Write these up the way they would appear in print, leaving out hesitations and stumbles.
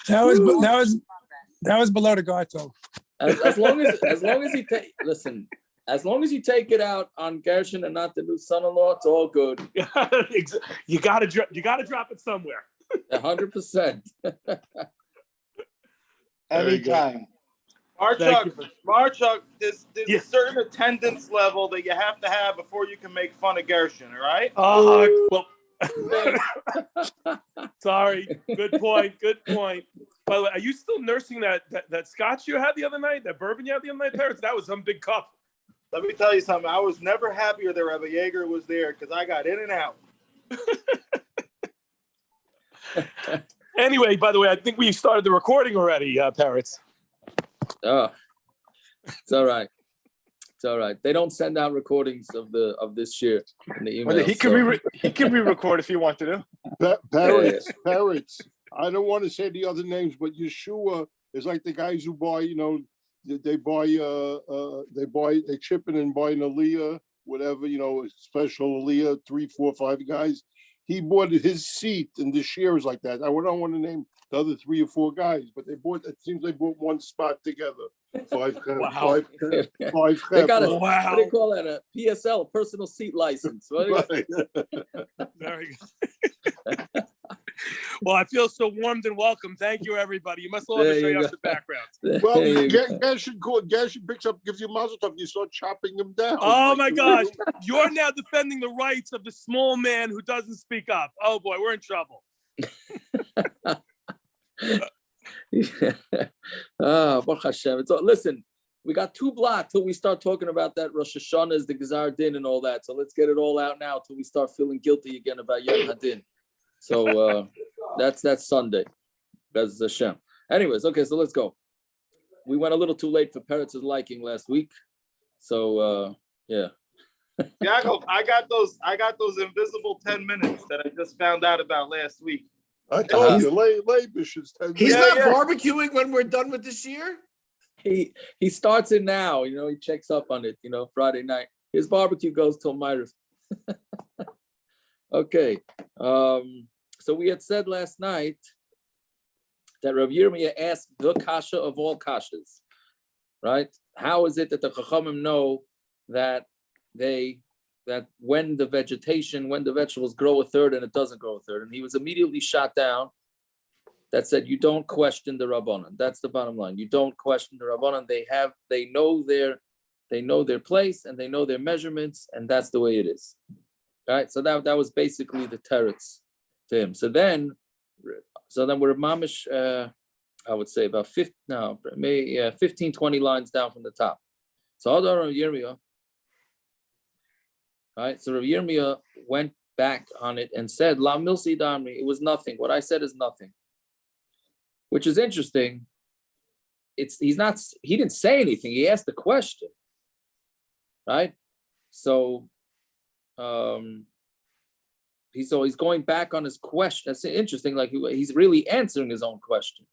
That was below the gato. As long as you take as long as you take it out on Gershon and not the new son-in-law, it's all good. You gotta drop it somewhere. 100%. Anytime. Marchuk, there's a certain attendance level that you have to have before you can make fun of Gershon, all right? Well, sorry. Good point. By the way, are you still nursing that scotch you had the other night, that bourbon you had the other night, Terrence? That was some big cup. Let me tell you something. I was never happier that Rabbi Yeager was there because I got in and out. Anyway, by the way, I think we started the recording already, Parrots. Oh, it's all right. It's all right. They don't send out recordings of this year in the email. Well, he can re-record if he wanted to. Parrots. I don't want to say the other names, but Yeshua is like the guys who buy, they chip in and buy an Aliyah, whatever, a special Aliyah, 3, 4, 5 guys. He bought his seat in the shares like that. I don't want to name the other 3 or 4 guys, but it seems they bought one spot together. 5 Wow. They got a, what do they call that? A PSL, personal seat license. Right. Very good. Well, I feel so warmed and welcome. Thank you, everybody. You must love to show us the background. Well, Gershon picks up, gives you mazel tov. You start chopping them down. Oh my gosh, you're now defending the rights of the small man who doesn't speak up. Oh boy, we're in trouble. Baruch Hashem. Listen, we got 2 blocks till we start talking about that Rosh Hashanah, the Gazar Din and all that. So let's get it all out now till we start feeling guilty again about Yom Hadin. So that's Sunday. That's Hashem. Anyways, okay, so let's go. We went a little too late for Peretz's liking last week. So yeah. Yaakov, I got those invisible 10 minutes that I just found out about last week. I told you, Leibish is 10 minutes. He's not barbecuing when we're done with this year? He starts it now, he checks up on it, Friday night. His barbecue goes till Myra's. Okay, so we had said last night that Rav Yirmiyah asked the kasha of all kashas, right? How is it that the Chachamim know that when the vegetables grow a third and it doesn't grow a third? And he was immediately shot down. That said, you don't question the Rabbanim. That's the bottom line. You don't question the Rabbanim. They know their place and they know their measurements, and that's the way it is. Right, so that was basically the teretz to him. So then we're mamish, I would say about 15, 20 lines down from the top. So Rav Yirmiyah, right? So Rav Yirmiyah went back on it and said, La milsi damri, it was nothing. What I said is nothing, which is interesting. He didn't say anything. He asked the question, right? So. He's going back on his question. That's interesting. Like he's really answering his own question,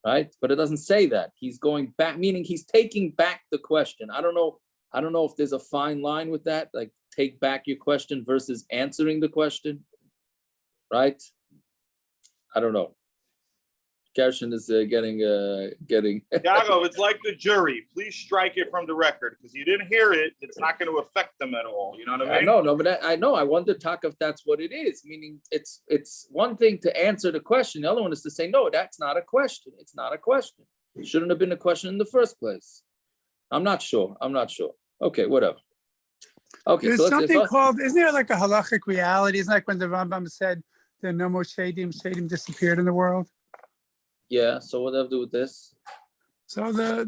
right? But it doesn't say that. He's going back, meaning he's taking back the question. I don't know if there's a fine line with that, like take back your question versus answering the question, right? I don't know. Gershon is getting. Yaakov, it's like the jury. Please strike it from the record because you didn't hear it. It's not going to affect them at all. You know what I mean? I know. I wonder, talk if that's what it is. Meaning, it's one thing to answer the question. The other one is to say, no, that's not a question. It's not a question. It shouldn't have been a question in the first place. I'm not sure. Okay, whatever. Okay, there's something called. Isn't there like a halachic reality? Isn't like when the Rambam said there are no more shadim. Shadim disappeared in the world. Yeah, so what do I have to do with this? So the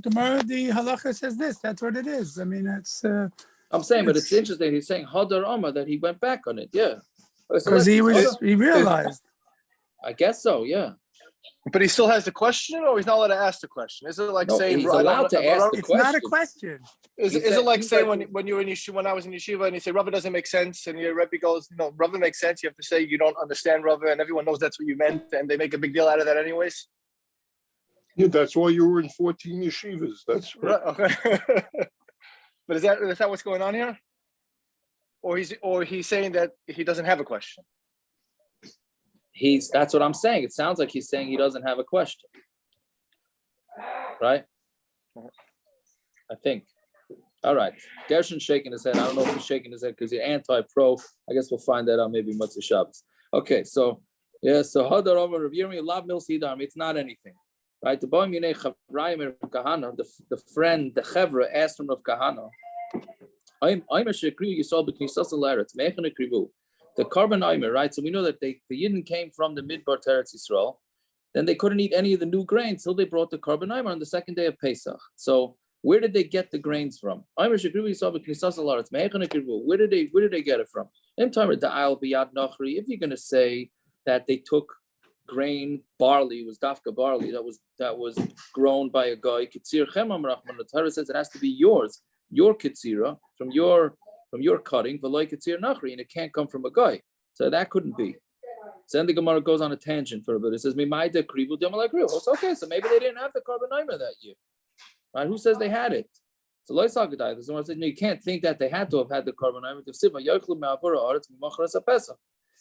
Gemara, the halacha says this. That's what it is. I mean, it's. I'm saying, but it's interesting. He's saying Hadar Omer that he went back on it. Yeah, because he realized. I guess so. Yeah. But he still has the question, or he's not allowed to ask the question? Is it like saying he's allowed to ask the question? It's not a question. Is it like saying when you were in yeshiva, when I was in yeshiva, and you say Rava doesn't make sense, and your Rebbe goes, no, Rava makes sense. You have to say you don't understand Rava, and everyone knows that's what you meant, and they make a big deal out of that anyways. Yeah, that's why you were in 14 yeshivas. That's right. Okay. But is that what's going on here? Or he's saying that he doesn't have a question? That's what I'm saying. It sounds like he's saying he doesn't have a question. Right? I think. All right. Gershon's shaking his head. I don't know if he's shaking his head because you're anti-pro. I guess we'll find that out maybe Motzei Shabbos. Okay, so yeah, so Hadar Omer Rav Yirmiyah Lav Mils Hidam. It's not anything. Right? The boy Minei Chavrayim Rav Kahana, the friend, the Chevra asked from Rav Kahana. I'm Shekri Yisrael B'Knisas L'Eretz Meichan Ekrivu. The korban Omer, right? So we know that the Yidden came from the Midbar Teretz Yisrael. Then they couldn't eat any of the new grains till they brought the korban Omer on the second day of Pesach. So where did they get the grains from? Where did they get it from? If you're going to say that they took grain, barley, was dafka barley that was grown by a guy, the Torah says it has to be yours, your kitzira, from your cutting, and it can't come from a guy. So that couldn't be. So then the Gemara goes on a tangent for a bit. It says, okay, so maybe they didn't have the korban Omer that year. Right? Who says they had it? So someone said, no, you can't think that they had to have had the korban Omer.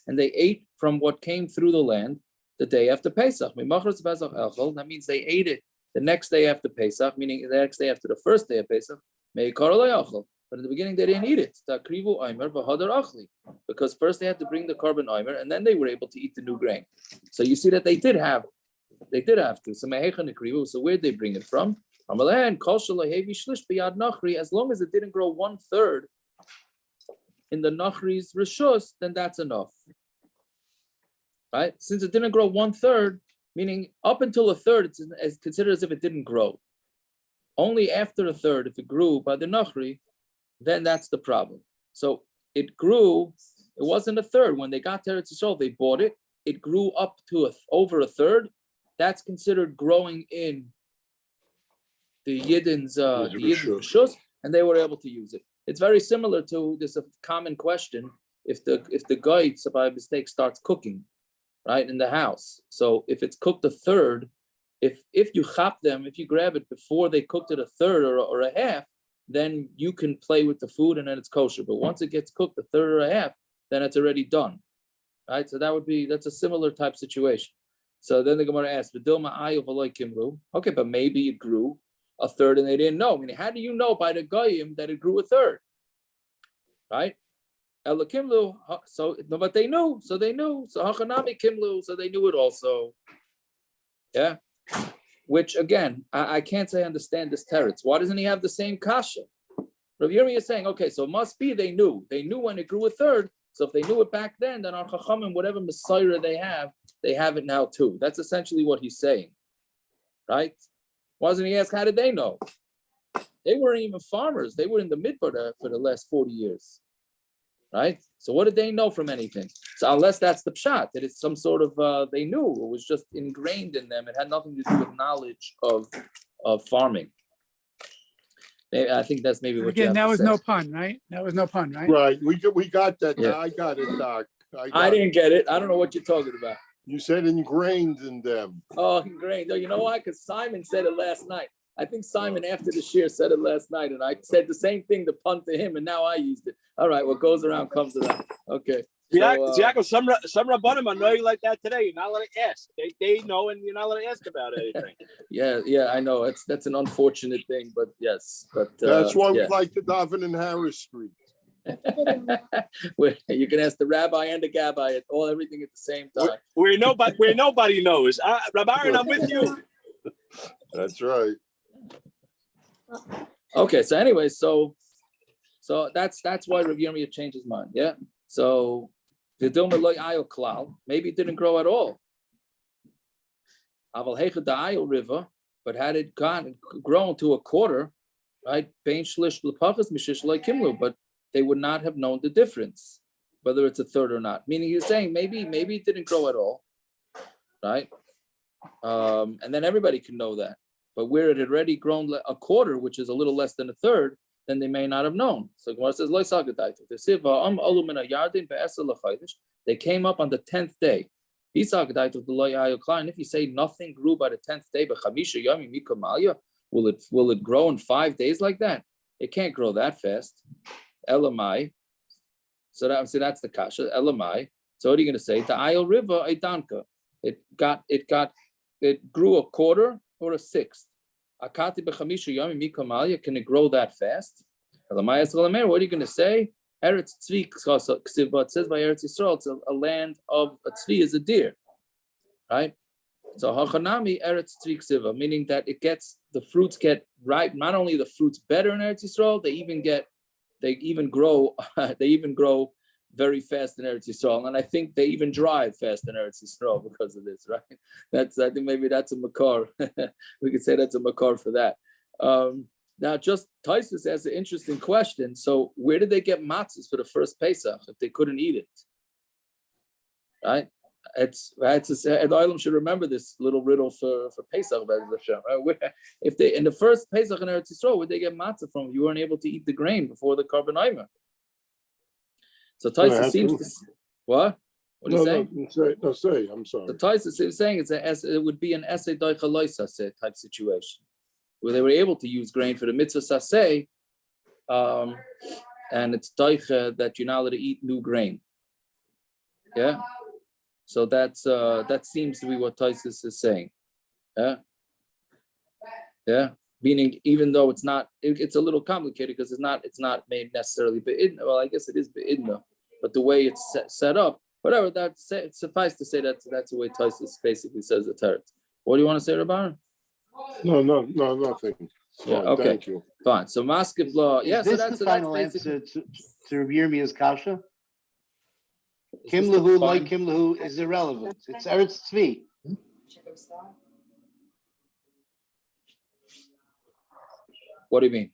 And they ate from what came through the land the day after Pesach. That means they ate it the next day after Pesach, meaning the next day after the first day of Pesach. But in the beginning, they didn't eat it. Because first they had to bring the korban Omer, and then they were able to eat the new grain. So you see that they did have to. So where'd they bring it from? As long as it didn't grow 1/3 in the Nachri's Rishus, then that's enough. Right? Since it didn't grow 1/3, meaning up until 1/3, it's considered as if it didn't grow. Only after 1/3, if it grew by the Nachri, then that's the problem. So it grew, it wasn't 1/3. When they got to Eretz Yisrael, they bought it. It grew up to over 1/3. That's considered growing in the Yidden's Rishus, and they were able to use it. It's very similar to this common question. If the guy by mistake starts cooking, right, in the house. So if it's cooked 1/3, if you chop them, if you grab it before they cooked it 1/3 or a half, then you can play with the food and then it's kosher. But once it gets cooked 1/3 or a half, then it's already done. Right? So that's a similar type situation. So then the Gemara asks, okay, but maybe it grew 1/3 and they didn't know. I mean, how do you know by the goyim that it grew 1/3? Right? So, but they knew, so they knew. So Hachanami Kimlu, so they knew it also. Yeah. Which again, I can't say I understand this teretz. Why doesn't he have the same kasha? Rav Yirmiyah is saying, okay, so it must be they knew. They knew when it grew 1/3. So if they knew it back then our Chachamim, whatever Messiah they have it now too. That's essentially what he's saying. Right? Why doesn't he ask, how did they know? They weren't even farmers. They were in the midbar for the last 40 years. Right? So what did they know from anything? So unless that's the pshat, that it's some sort of, they knew, it was just ingrained in them. It had nothing to do with knowledge of farming. I think that's maybe what again, that was no pun, right? That was no pun, right? Right. We got that. Yeah. I got it, Doc. I didn't get it. I don't know what you're talking about. You said ingrained in them. Oh, ingrained. No, you know why? Because Simon said it last night. I think Simon, after the shir, said it last night, and I said the same thing to pun to him, and now I used it. All right, what goes around comes around. Okay. Jacob, some Rabbanim are knowing like that today. You're not allowed to ask. They know, and you're not allowed to ask about anything. Yeah, I know. That's an unfortunate thing, but yes. But that's why we like to daven in Harris Street. You can ask the rabbi and the gabbai everything at the same time. Where nobody knows. Rabbi Aaron, I'm with you. That's right. Okay, so anyway, so that's why Rav Yirmiyah changed his mind. Yeah. So maybe it didn't grow at all. River, but had it grown to 1/4, right? But they would not have known the difference, whether it's 1/3 or not. Meaning he's saying maybe it didn't grow at all, right? And then everybody can know that. But where it had already grown 1/4, which is a little less than 1/3, then they may not have known. So Gemara says, they came up on the 10th day. And if you say nothing grew by the 10th day, will it grow in 5 days like that? It can't grow that fast. Elamai. So that's the kasha. Elamai. So what are you going to say? The Isle River, Aidanka. It grew a quarter or a sixth. Akati b'chamisha yami mikamalia. Can it grow that fast? What are you going to say? Eretz tzvi ksiva. It says by Eretz Yisrael, it's a land of a tzvi is a deer, right? So hachanami Eretz tzvi ksiva, meaning that the fruits get ripe. Not only the fruits better in Eretz Yisrael, they even grow very fast in Eretz Yisrael, and I think they even drive fast in Eretz Yisrael because of this, right? I think maybe that's a makar. We could say that's a makar for that. Now, just Taisus asks an interesting question. So, where did they get matzahs for the first Pesach if they couldn't eat it? Right? The Olam should remember this little riddle for Pesach, right? If they in the first Pesach in Eretz Yisrael, where they get matzah from? You weren't able to eat the grain before the korban Omer. So Taisus seems to what? What are you saying? No, say. I'm sorry. The Taisus is saying it would be an essay doichaloisa type situation, where they were able to use grain for the mitzvah saseh, and it's doicha that you're not allowed to eat new grain. Yeah. So that seems to be what Taisus is saying. Yeah. Yeah. Meaning, even though it's not, it's a little complicated because it's not made necessarily be'idna. Well, I guess it is be'idna, but the way it's set up, whatever. Suffice to say that's the way Taisus basically says the teretz. What do you want to say, Rabbanim? No, nothing. Yeah, okay. Thank you. Fine. So maskif law. Yeah. Is this the final answer to Yirmiyah's kasha? Kim lahu, like Kim lahu, is irrelevant. It's Eretz Tzvi. What do you mean?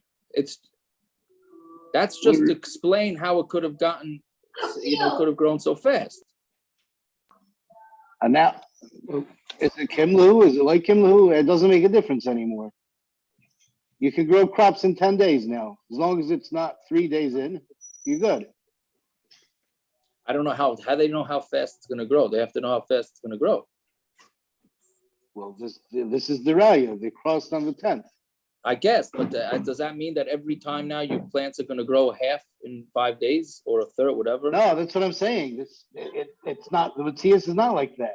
That's just to explain how it could have gotten, could have grown so fast. And now, is it Kim lahu? Is it like Kim lahu? It doesn't make a difference anymore. You can grow crops in 10 days now. As long as it's not 3 days in, you're good. I don't know how they know how fast it's going to grow. They have to know how fast it's going to grow. Well, this is the raya. They crossed on the 10th. I guess, but does that mean that every time now your plants are going to grow half in 5 days or a third, whatever? No, that's what I'm saying. It's not, the Matthias is not like that.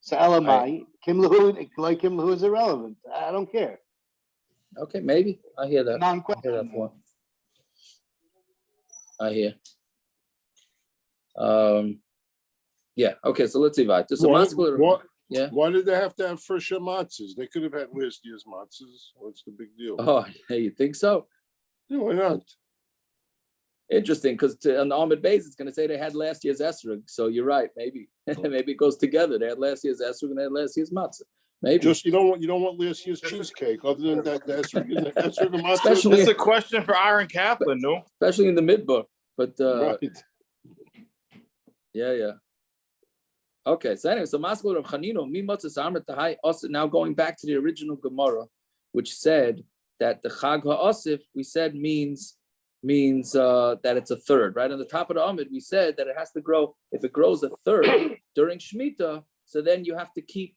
So Elamai, Kim lahu, like Kim lahu is irrelevant. I don't care. Okay, maybe. I hear that. Non-question. I hear. Yeah, okay, so let's see. Yeah. Why did they have to have fresh matzahs? They could have had last year's matzahs. What's the big deal? Oh, yeah, you think so? Yeah, why not? Interesting, because on the Amud base, it's going to say they had last year's esrog. So you're right, maybe. Maybe it goes together. They had last year's esrog and they had last year's matzah. Maybe. Just you don't want last year's cheesecake. Other than that, that's the matzah. Especially, It's a question for Aaron Kaplan, no? Especially in the midbar. But Right. yeah. Okay, so anyway, so Maskul Rav Chanino, Mi Motzes Amrit Tahai Asif. Now going back to the original Gemara, which said that the Chag HaAsif, we said means that it's a third, right? On the top of the Amud, we said that it has to grow. If it grows a third during shmitta, so then you have to keep,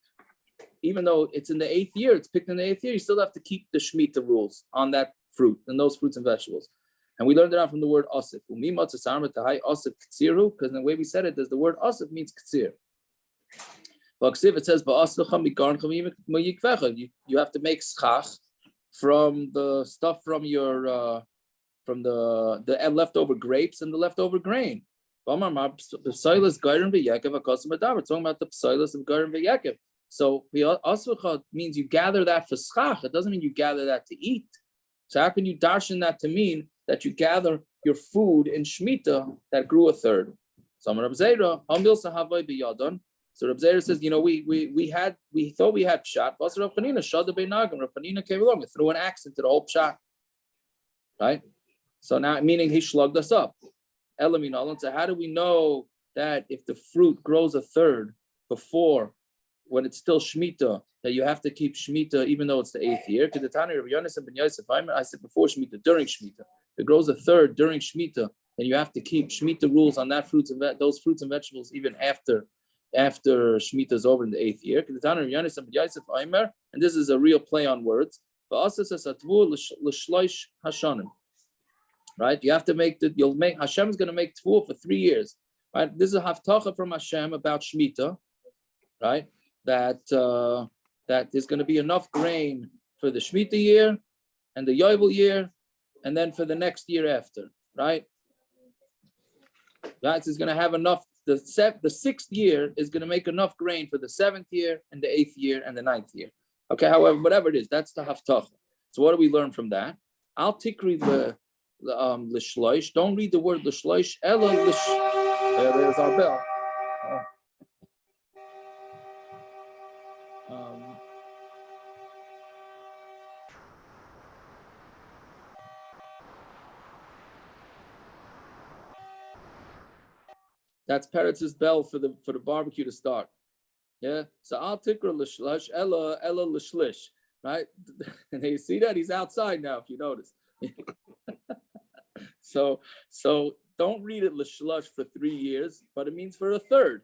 even though it's in the 8th year, it's picked in the 8th year, you still have to keep the shmitta rules on that fruit and those fruits and vegetables. And we learned it out from the word asif. Because the way we said it, the word asif means ktsir. But it says, you have to make schach from the stuff from your from the leftover grapes and the leftover grain. We're talking about the psilas of garim v'yakev. So asvacha means you gather that for schach. It doesn't mean you gather that to eat. So how can you darshan that to mean that you gather your food in shmita that grew a third? So Reb Zera says, we thought we had pshat. Reb Chanina came along and threw an axe into the whole pshat. Right? So now, meaning he slugged us up. So how do we know that if the fruit grows a third before, when it's still shmita, that you have to keep shmita even though it's the 8th year? Because the Tanya Rabbi Yonis and Ben Yosef, I said before shmita, during shmita. If it grows a third during shmita, then you have to keep shmita rules on that those fruits and vegetables even after shmita is over in the 8th year. Because the Tanya Rabbi Yonis and Ben Yosef, Omer, and this is a real play on words. Right? You have to Hashem is going to make tvul for 3 years. right? This is a haftacha from Hashem about shmitta, right? That there's going to be enough grain for the shmitta year and the yovel year, and then for the next year after, right? Right, so it's going to have enough. The sixth year is going to make enough grain for the 7th year and the 8th year and the 9th year. Okay, however, whatever it is, that's the haftacha. So what do we learn from that? Al tikri l'shloish. Don't read the word l'shloish. Ella l'sh. There's our bell. That's Peretz's bell for the barbecue to start. Yeah. So I'll tikra l'shloish. Ella l'shlish. Right. And you see that he's outside now. If you notice. So don't read it l'shlush for 3 years, but it means for a third,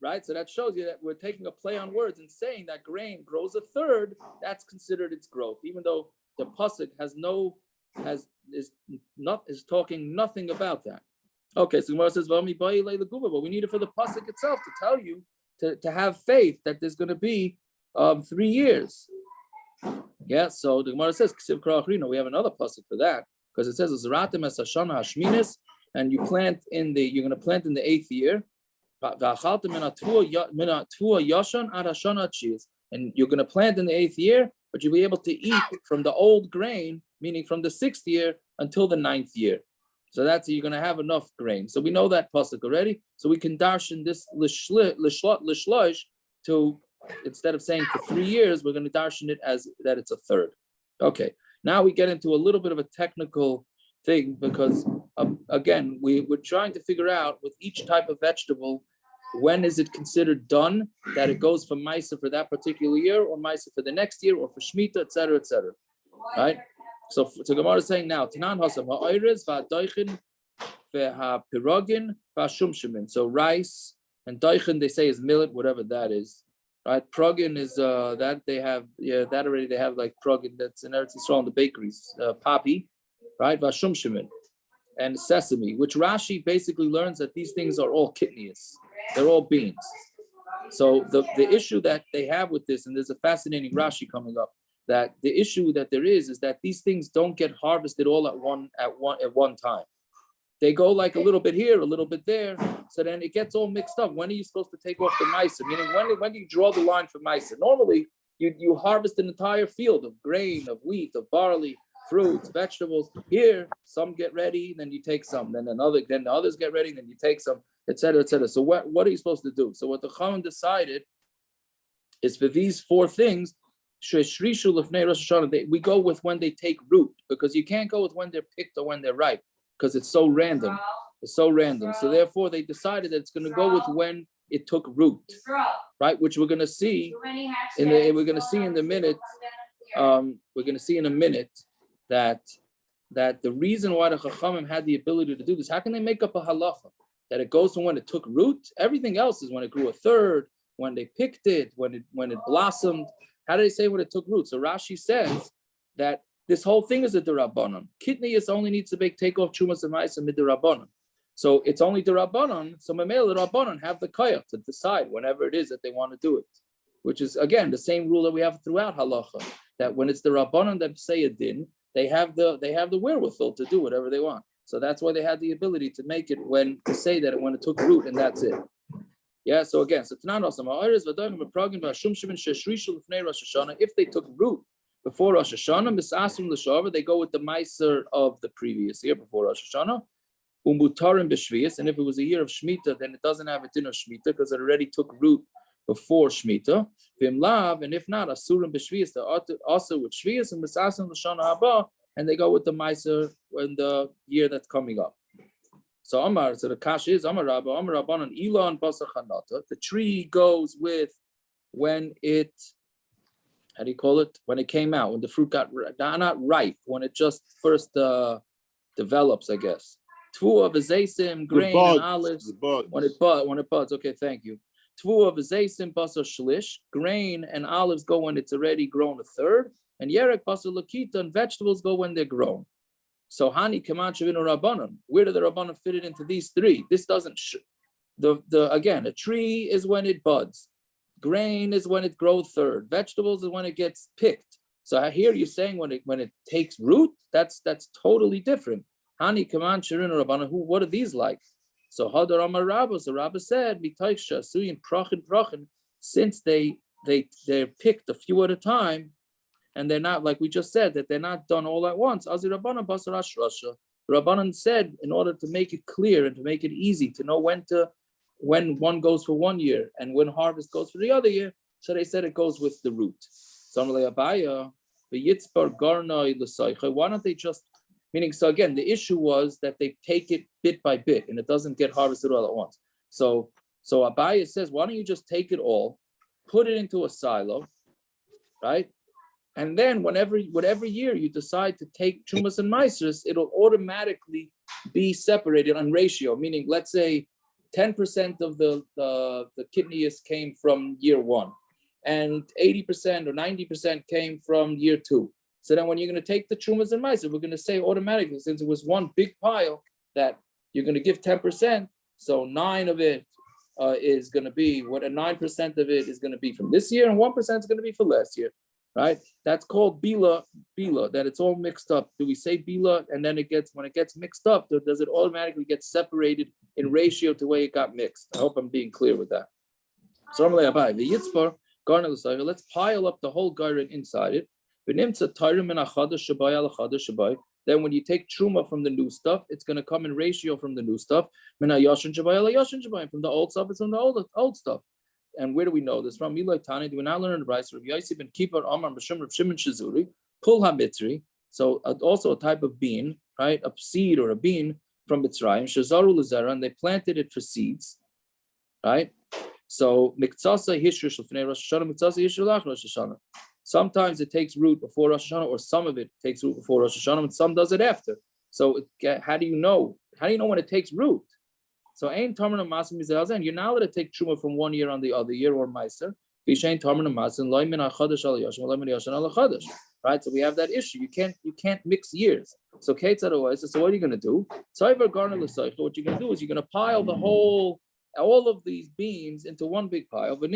right? So that shows you that we're taking a play on words and saying that grain grows a third. That's considered its growth, even though the pasuk is talking nothing about that. Okay, so Gemara says, but we need it for the pasuk itself to tell you to have faith that there's going to be 3 years. Yeah, so the Gemara says, we have another pasuk for that. Because it says Zeratim es Hashanah Hashminis, and you're going to plant in the 8th year. And you're going to plant in the 8th year, but you'll be able to eat from the old grain, meaning from the 6th year until the 9th year. So that's you're going to have enough grain. So we know that pasuk already. So we can darshan this l'shlosh to, instead of saying for 3 years, we're going to darshan it as that it's a third. Okay. Now we get into a little bit of a technical thing because, again, we're trying to figure out with each type of vegetable, when is it considered done, that it goes for Maisa for that particular year or Maisa for the next year or for Shemitah, etc., etc. Right? So Gemara is saying now, Tanan Hasam ha'oires va'adoichin ve'ha'pirogin va'shumshimin. So rice and doichin, they say, is millet, whatever that is. Right, progin is that they have, that already they have like progin that's in Eretz Yisrael in the bakeries, poppy, right, vashumshimin, and sesame, which Rashi basically learns that these things are all kitnius, they're all beans. So the issue that they have with this, and there's a fascinating Rashi coming up, that the issue that there is that these things don't get harvested all at one time. They go like a little bit here, a little bit there. So then it gets all mixed up. When are you supposed to take off the maisa? Meaning, when do you draw the line for maisa? Normally, you harvest an entire field of grain, of wheat, of barley, fruits, vegetables. Here, some get ready, then you take some. Then the others get ready, then you take some, etc., etc. So what are you supposed to do? So what the Chachamim decided is for these 4 things, we go with when they take root, because you can't go with when they're picked or when they're ripe, because it's so random. It's so random. So therefore, they decided that it's going to go with when it took root, right? Which we're going to see in a minute. We're going to see in a minute that the reason why the Chachamim had the ability to do this, how can they make up a halacha that it goes from when it took root? Everything else is when it grew a third, when they picked it, when it blossomed. How do they say when it took root? So Rashi says that this whole thing is a derabbanon. Kitnius only needs to take off chumas and ma'isa mid derabbanon. So it's only derabbanon. So mamela derabbanon have the koyach to decide whenever it is that they want to do it, which is again the same rule that we have throughout halacha. That when it's the rabbanon that say a din, they have the wherewithal to do whatever they want. So that's why they had the ability to make it to say that when it took root, and that's it. Yeah. So again, if they took root before Rosh Hashanah, they go with the meiser of the previous year before Rosh Hashanah. And if it was a year of Shemitah, then it doesn't have a din of Shemitah because it already took root before Shemitah. And if not, Asurim b'Shvius, they're also with Shvius and Misasim l'Shana Haba, and they go with the meiser in the year that's coming up. So Amar, so the kash is Amar Rabba, Amar Rabbanan, Elon Basar Chanata. The tree goes with when it, how do you call it? When it came out, when the fruit got not ripe, when it just first develops, I guess. Tvu of Azaysim, grain and olives. When it buds. Okay, thank you. Tvu of Azaysim, Basar Shlish. Grain and olives go when it's already grown a third. And Yerek Basar Lakita, and vegetables go when they're grown. So Hani Kaman Shavinu Rabbanon. Where do the Rabbanon fit it into these three? This doesn't. Again, a tree is when it buds. Grain is when it grows third. Vegetables is when it gets picked. So I hear you saying when it takes root, that's totally different. Hani Kaman Shavinu Rabbanon. What are these like? So Hadar Amar Rabba. So Rabba said, Mitaisha Suyin Prochin. Since they're picked a few at a time, and they're not, like we just said, that they're not done all at once. Rabbanan Basarash Rasha. Rabbanan said, in order to make it clear and to make it easy to know when one goes for 1 year and when harvest goes for the other year, so they said it goes with the root. Why don't they just, meaning, so again, the issue was that they take it bit by bit and it doesn't get harvested all at once. So Abaya says, why don't you just take it all, put it into a silo, right? And then whatever year you decide to take Trumas and Meisers, it'll automatically be separated on ratio, meaning let's say 10% of the kidneys came from year 1 and 80% or 90% came from year 2. So then when you're going to take the Trumas and Meisers, we're going to say automatically, since it was one big pile, that you're going to give 10%, so 9 of it is going to be, 9% of it is going to be from this year and 1% is going to be for last year. Right? That's called bila, that it's all mixed up. Do we say bila and then when it gets mixed up, does it automatically get separated in ratio to the way it got mixed? I hope I'm being clear with that. So let's pile up the whole garden inside it. Then when you take truma from the new stuff, it's going to come in ratio from the new stuff. From the old stuff, it's from the old stuff. And where do we know this from? Milai Tani, do we not learn in the Bryce? Rabbi Yossi ben Kippur Amar B'Shem Rav Shimon Shizuri, Pul HaMitzri, so also a type of bean, right? A seed or a bean from Mitzrayim, Shazaru Lazera, and they planted it for seeds, right? So Miktsasa Hishrish L'fnei Rosh Hashanah, Miktsasa Hishrish L'ach Rosh Hashanah. Sometimes it takes root before Rosh Hashanah, or some of it takes root before Rosh Hashanah, and some does it after. So how do you know? How do you know when it takes root? So ain't Tarman Masim Mizazen, you're not allowed to take Truma from 1 year on the other year or Meiser. Right? So we have that issue. You can't mix years. So Kate's otherwise, so what are you gonna do? What you're gonna do is you're gonna pile all of these beans into one big pile. And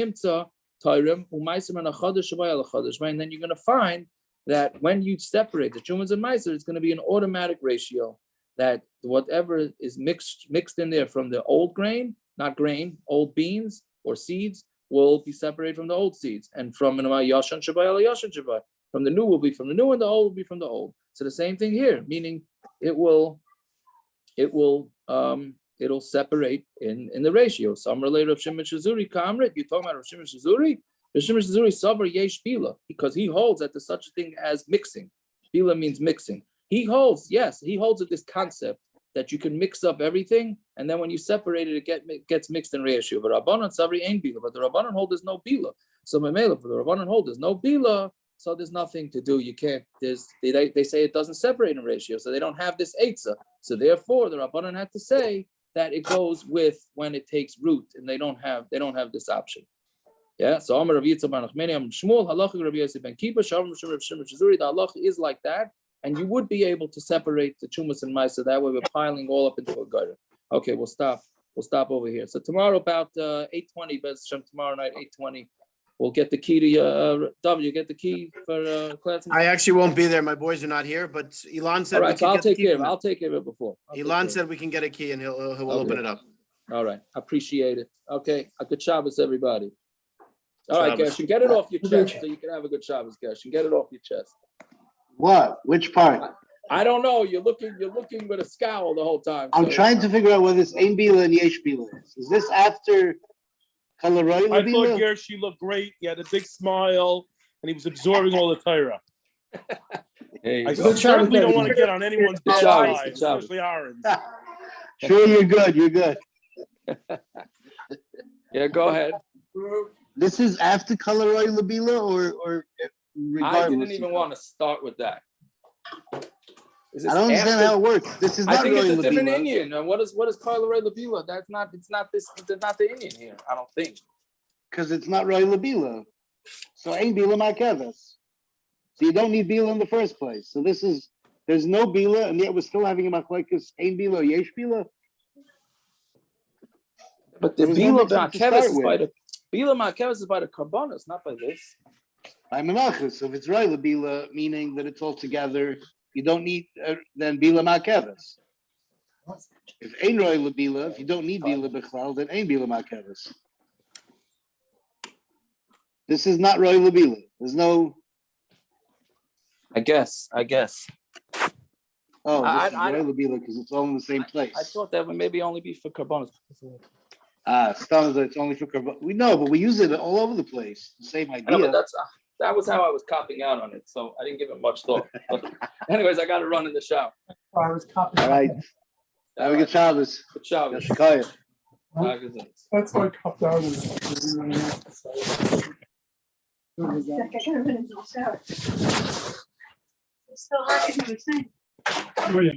then you're gonna find that when you separate the Trumas and Meiser, it's gonna be an automatic ratio. That whatever is mixed in there from the old grain, not grain, old beans or seeds, will be separated from the old seeds, and from the new will be from the new, and the old will be from the old. So the same thing here, meaning it'll separate in the ratio. Some relate Rav Shimon Shizuri Kamrit. You talking about Rav Shimon Shizuri? Rav Shimon Shizuri Savar Yesh Bila, because he holds that there's such a thing as mixing. Bila means mixing. He holds with this concept that you can mix up everything, and then when you separate it, it gets mixed in ratio. But Rabbanan Sabri ain't Bila, but the Rabbanan hold there's no Bila. So Memela, for the Rabbanan hold there's no Bila, so there's nothing to do. You can't. They say it doesn't separate in ratio, so they don't have this Eitzah. So therefore, the Rabbanan had to say that it goes with when it takes root, and they don't have this option. Yeah. So Omer Rav Yitzchak Bar Nachmani Am Shmuel Halacha Rabbi Yossi ben Kippur Shalom Rav Shimon Shizuri. The halacha is like that. And you would be able to separate the Chumas and Meiser. That way we're piling all up into a garden. Okay, we'll stop over here. So tomorrow about 8:20, tomorrow night, 8:20, we'll get the key to W. Get the key for class. I actually won't be there. My boys are not here, but Elon said. All right, so I'll take care of it. I'll take care of it before. Elon said we can get a key and he'll open it up. All right, appreciate it. Okay, a good Shabbos, everybody. All right, Gershon, get it off your chest so you can have a good Shabbos, Gershon. Get it off your chest. What? Which part? I don't know. You're looking with a scowl the whole time. I'm trying to figure out whether it's Ein Bila and Yesh Bila is. Is this after Kalaroy? I thought Gershie looked great. He had a big smile, and he was absorbing all the Torah. I certainly don't want to get on anyone's bad side, especially Aaron's. Sure, you're good. You're good. Yeah, go ahead. This is after Kalaroy Labila or I didn't even want to start with that. I don't understand how it works. This is not. I think it's a different Labila. Indian. And what is Kalaroy Labila? It's not the Indian here. I don't think. Because it's not Roy Labila. So ain't Bila Markevis. So you don't need Bila in the first place. So this is There's no bila, and yet we're still having a machlokes ein bila, yesh bila. But the There was no Bila mixing to Ma'akeves start is by with. the Bila Ma'akeves is by the korbanos, not by this. I'm menachas. So if it's right bila, meaning that it's all together, you don't need then bila ma'akeves. If ein roy bila, if you don't need bila b'chlal, then ein bila ma'akeves. This is not roy bila. There's no. I guess. Oh, I- this is roy bila because it's all in the same place. I thought that would maybe only be for korbanos. Stam it's only for korban. We know, but we use it all over the place. Same I know, idea. but that was how I was copping out on it, so I didn't give it much thought. But anyways, I got to run in the shower. I was copying. All right. Have a good Shabbos. Good Shabbos. Yashikaya. That's why I copped out. I gotta run into the shower. It's still hot in the sink. Oh, yeah.